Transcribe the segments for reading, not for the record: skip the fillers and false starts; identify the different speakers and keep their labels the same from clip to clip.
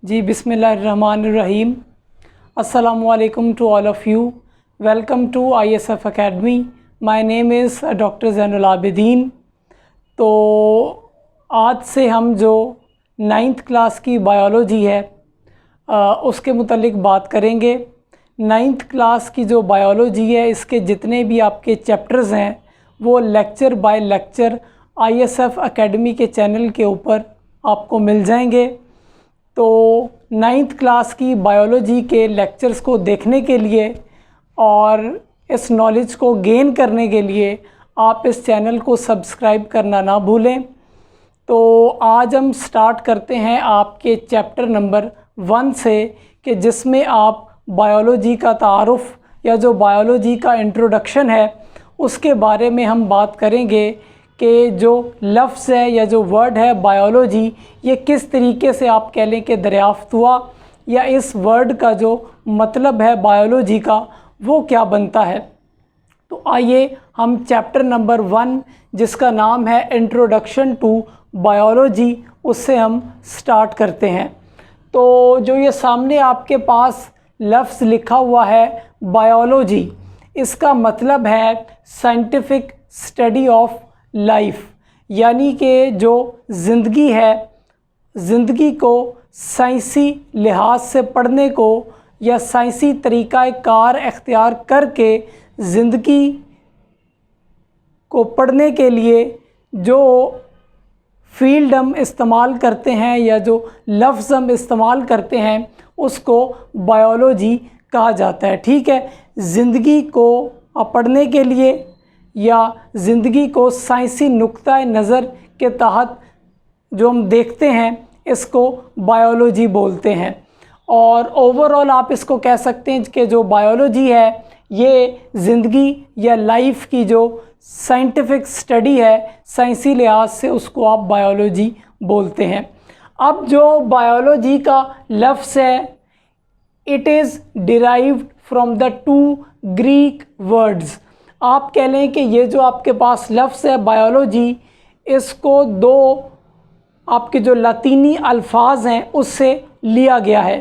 Speaker 1: जी बिस्मिल्लाहिर्रहमानिर्रहीम। अस्सलामु अलैकुम to all of you. Welcome to ISF academy. My name is doctor Zainul Abidin. तो आज से हम जो 9th क्लास की बायोलॉजी है उसके मुतल्लिक बात करेंगे। 9th क्लास की जो बायोलॉजी है इसके जितने भी आपके चैप्टर्स हैं वो lecture by lecture ISF academy के चैनल के ऊपर आपको मिल जाएंगे। तो 9th क्लास की बायोलॉजी के लेक्चर्स को देखने के लिए और इस नॉलेज को गेन करने के लिए आप इस चैनल को सब्सक्राइब करना ना भूलें। तो आज हम स्टार्ट करते हैं आपके चैप्टर नंबर 1 से, कि जिसमें आप बायोलॉजी का तारुफ़ या जो बायोलॉजी का इंट्रोडक्शन है उसके बारे में हम बात करेंगे कि जो लफ्ज़ है या जो वर्ड है बायोलॉजी, ये किस तरीके से आप कह लें कि दरियाफ़्त हुआ, या इस वर्ड का जो मतलब है बायोलॉजी का वो क्या बनता है। तो आइए हम चैप्टर नंबर 1 जिसका नाम है इंट्रोडक्शन टू बायोलॉजी, उससे हम स्टार्ट करते हैं। तो जो ये सामने आपके पास लफ्ज़ लिखा हुआ है बायोलॉजी, इसका मतलब है साइंटिफिक स्टडी ऑफ लाइफ, यानी कि जो ज़िंदगी है, ज़िंदगी को साइंसी लिहाज से पढ़ने को या साइंसी तरीक़ा कार इख्तियार करके ज़िंदगी को पढ़ने के लिए जो फील्ड हम इस्तेमाल करते हैं या जो लफ्ज़ हम इस्तेमाल करते हैं उसको बायोलॉजी कहा जाता है। ठीक है, ज़िंदगी को पढ़ने के लिए या ज़िंदगी को साइंसी नुक्ता नज़र के तहत जो हम देखते हैं इसको बायोलॉजी बोलते हैं। और ओवरऑल आप इसको कह सकते हैं कि जो बायोलॉजी है ये ज़िंदगी या लाइफ की जो साइंटिफिक स्टडी है, साइंसी लिहाज से उसको आप बायोलॉजी बोलते हैं। अब जो बायोलॉजी का लफ्ज़ है, it is derived from the 2 Greek words. आप कह लें कि ये जो आपके पास लफ्ज़ है बायोलॉजी, इसको 2 आपके जो लातीनी अल्फाज हैं उससे लिया गया है।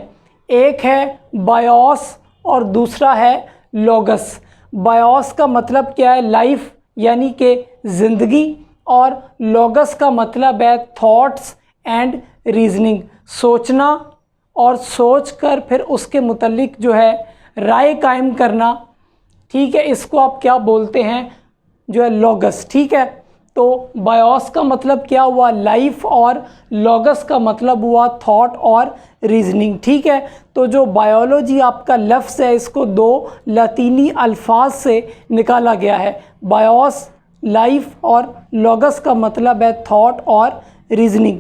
Speaker 1: एक है बायोस और दूसरा है लोगस। बायोस का मतलब क्या है? लाइफ यानी कि ज़िंदगी, और लोगस का मतलब है थॉट्स एंड रीजनिंग, सोचना और सोच कर फिर उसके मुतल्लिक जो है राय कायम करना। ठीक है, इसको आप क्या बोलते हैं? जो है लोगस। ठीक है, तो बायोस का मतलब क्या हुआ? लाइफ, और लोगस का मतलब हुआ थॉट और रीजनिंग। ठीक है, तो जो बायोलॉजी आपका लफ्ज़ है इसको 2 लातीनी अल्फाज से निकाला गया है। बायोस लाइफ और लोगस का मतलब है थॉट और रीजनिंग।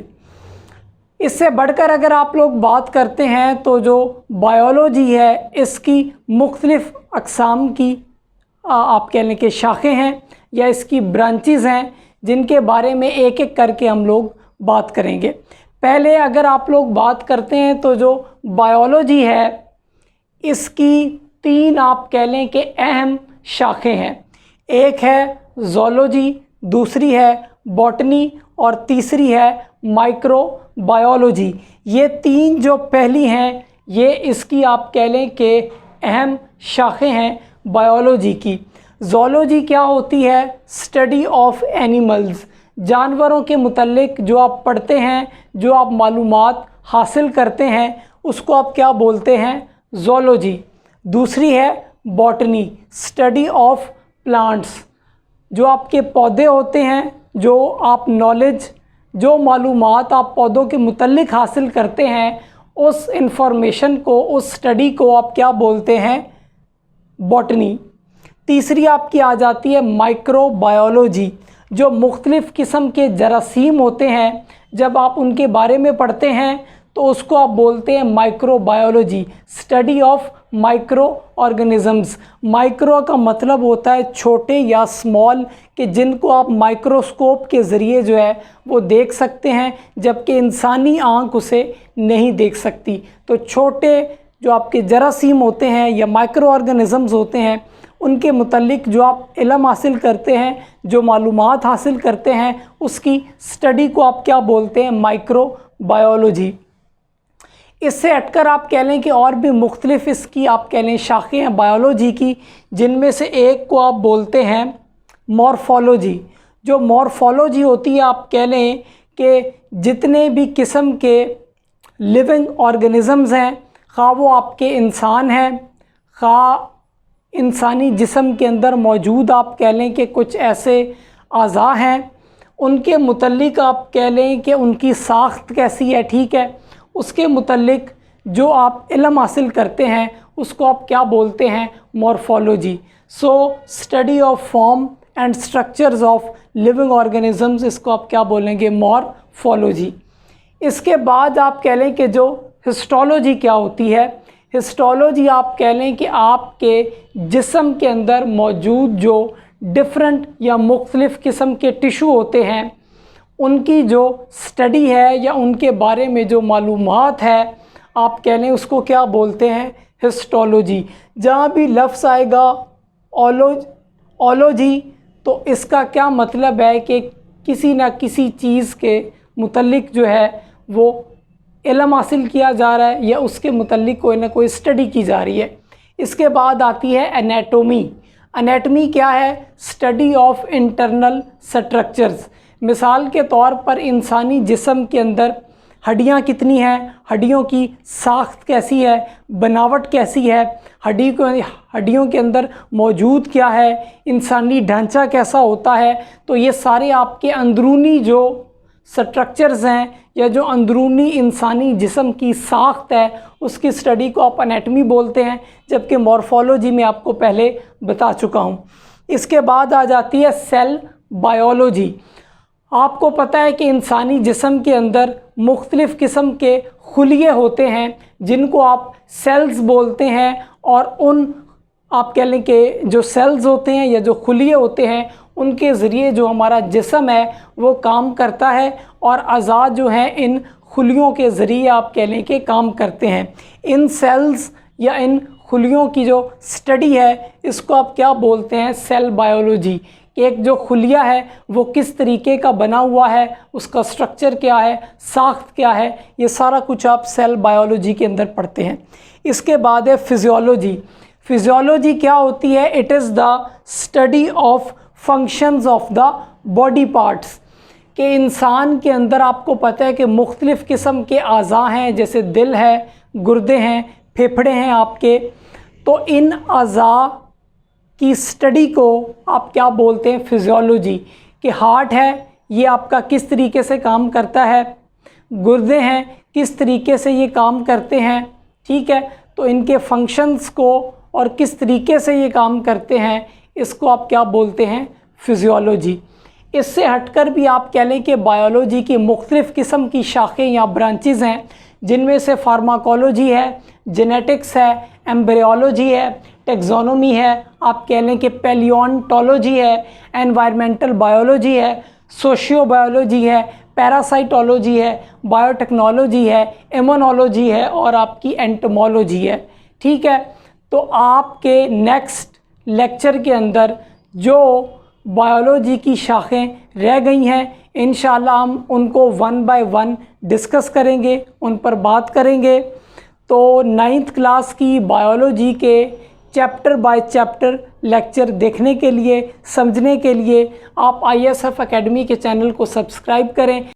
Speaker 1: इससे बढ़कर अगर आप लोग बात करते हैं तो जो बायोलॉजी है इसकी मुख्तलिफ़ अक़साम की आप कह लें कि शाखें हैं या इसकी ब्रांचेस हैं, जिनके बारे में एक एक करके हम लोग बात करेंगे। पहले अगर आप लोग बात करते हैं तो जो बायोलॉजी है इसकी 3 आप कह लें कि अहम शाखें हैं। एक है ज़ूलॉजी, दूसरी है बॉटनी और तीसरी है माइक्रोबायोलॉजी। ये 3 जो पहली हैं ये इसकी आप कह लें कि अहम शाखें हैं बायोलॉजी की। ज़ूलॉजी क्या होती है? स्टडी ऑफ एनिमल्स, जानवरों के मुतल्लिक जो आप पढ़ते हैं, जो आप मालूमात हासिल करते हैं उसको आप क्या बोलते हैं? ज़ूलॉजी। दूसरी है बॉटनी, स्टडी ऑफ प्लांट्स, जो आपके पौधे होते हैं, जो आप नॉलेज, जो मालूमात आप पौधों के मुतल्लिक हासिल करते हैं उस इंफॉर्मेशन को, उस स्टडी को आप क्या बोलते हैं? बॉटनी। तीसरी आपकी आ जाती है माइक्रोबायोलॉजी, जो मुख्तलिफ़ किस्म के जरासीम होते हैं, जब आप उनके बारे में पढ़ते हैं तो उसको आप बोलते हैं microbiology, study of micro organisms. Micro का मतलब होता है छोटे या स्मॉल, कि जिनको आप माइक्रोस्कोप के ज़रिए जो है वो देख सकते हैं, जबकि इंसानी आँख उसे नहीं देख सकती। तो छोटे जो आपके जरासीम होते हैं या माइक्रो ऑर्गेनिज़म्स होते हैं उनके मुतल्लिक जो आप इल्म हासिल करते हैं, जो मालूमात हासिल करते हैं, उसकी स्टडी को आप क्या बोलते हैं? Micro biology. इससे हटकर आप कह लें कि और भी मुख्तलिफ इसकी आप कह लें शाखें हैं बायोलॉजी की, जिनमें से एक को आप बोलते हैं मॉर्फोलॉजी। जो मॉर्फोलॉजी होती है, आप कह लें कि जितने भी किस्म के लिविंग ऑर्गेनिज़म्स हैं, खा वो आपके इंसान हैं, खा इंसानी जिस्म के अंदर मौजूद आप कह लें कि कुछ ऐसे अज़ा हैं, उनके मुतल्लिक आप कह लें कि उनकी साख्त कैसी है, ठीक है, उसके मुतल्लिक जो आप इल्म हासिल करते हैं उसको आप क्या बोलते हैं, morphology. So study of form and structures of living organisms, इसको आप क्या बोलेंगे, मॉर्फोलॉजी। इसके बाद आप कह लें कि जो हिस्टोलॉजी क्या होती है, हिस्टोलॉजी आप कह लें कि आपके जिस्म के अंदर मौजूद जो डिफरेंट या मुख्तलिफ़ किस्म के टिशू होते हैं, उनकी जो स्टडी है या उनके बारे में जो मालूमात है, आप कह लें उसको क्या बोलते हैं, हिस्टोलॉजी। जहाँ भी लफ्ज़ आएगा ओलॉजी, तो इसका क्या मतलब है कि किसी न किसी चीज़ के मुतल्लिक जो है वो इल्म हासिल किया जा रहा है या उसके मुतल्लिक कोई ना कोई स्टडी की जा रही है। इसके बाद आती है एनाटोमी। एनाटमी क्या है, स्टडी ऑफ इंटरनल स्ट्रक्चर्स। मिसाल के तौर पर इंसानी जिस्म के अंदर हड्डियां कितनी हैं, हड्डियों की साख्त कैसी है, बनावट कैसी है, हड्डियों के अंदर मौजूद क्या है, इंसानी ढांचा कैसा होता है। तो ये सारे आपके अंदरूनी जो स्ट्रक्चर्स हैं या जो अंदरूनी इंसानी जिस्म की साख्त है, उसकी स्टडी को आप एनाटमी बोलते हैं, जबकि मॉर्फोलॉजी में आपको पहले बता चुका हूँ। इसके बाद आ जाती है सेल बायोलॉजी। आपको पता है कि इंसानी जिस्म के अंदर मुख्तलिफ़ किस्म के खुलिये होते हैं जिनको आप सेल्स बोलते हैं, और उन आप कह लें कि जो सेल्स होते हैं या जो खुलिये होते हैं उनके ज़रिए जो हमारा जिस्म है वो काम करता है, और अज़ा जो हैं इन खुलियों के ज़रिए आप कह लें कि काम करते हैं। इन सेल्स या इन खुलियों की जो स्टडी है इसको आप क्या बोलते हैं, सेल बायोलॉजी। एक जो खुलिया है वो किस तरीके का बना हुआ है, उसका स्ट्रक्चर क्या है, साख्त क्या है, ये सारा कुछ आप सेल बायोलॉजी के अंदर पढ़ते हैं। इसके बाद है फिजियोलॉजी। फिजियोलॉजी क्या होती है, it is the study of functions of the body parts. कि इंसान के अंदर आपको पता है कि मुख्तलिफ़ किस्म के अज़ा हैं, जैसे दिल है, गुर्दे हैं, फेफड़े हैं आपके। तो इन अज़ा की स्टडी को आप क्या बोलते हैं, फिजियोलॉजी। कि हार्ट है, ये आपका किस तरीके से काम करता है, गुर्दे हैं किस तरीके से ये काम करते हैं, ठीक है, तो इनके फंक्शंस को और किस तरीके से ये काम करते हैं, इसको आप क्या बोलते हैं, फिजियोलॉजी। इससे हटकर भी आप कह लें कि बायोलॉजी की मुख्तलिफ़ किस्म की शाखें या ब्रांचेज़ हैं, जिनमें से फार्माकोलॉजी है, जेनेटिक्स है, एम्ब्रियोलॉजी है, टेक्सोनोमी है, आप कह लें कि पैलियोंटोलॉजी है, एनवायरमेंटल बायोलॉजी है, सोशियो बायोलॉजी है, पैरासाइटोलॉजी है, बायोटेक्नोलॉजी है, इम्यूनोलॉजी है, और आपकी एंटोमोलॉजी है, ठीक है। तो आपके नेक्स्ट लेक्चर के अंदर जो बायोलॉजी की शाखें रह गई हैं, इंशाल्लाह हम उनको 1 बाय 1 डिस्कस करेंगे, उन पर बात करेंगे। तो 9th क्लास की बायोलॉजी के चैप्टर बाय चैप्टर लेक्चर देखने के लिए, समझने के लिए आप ISF एकेडमी के चैनल को सब्सक्राइब करें।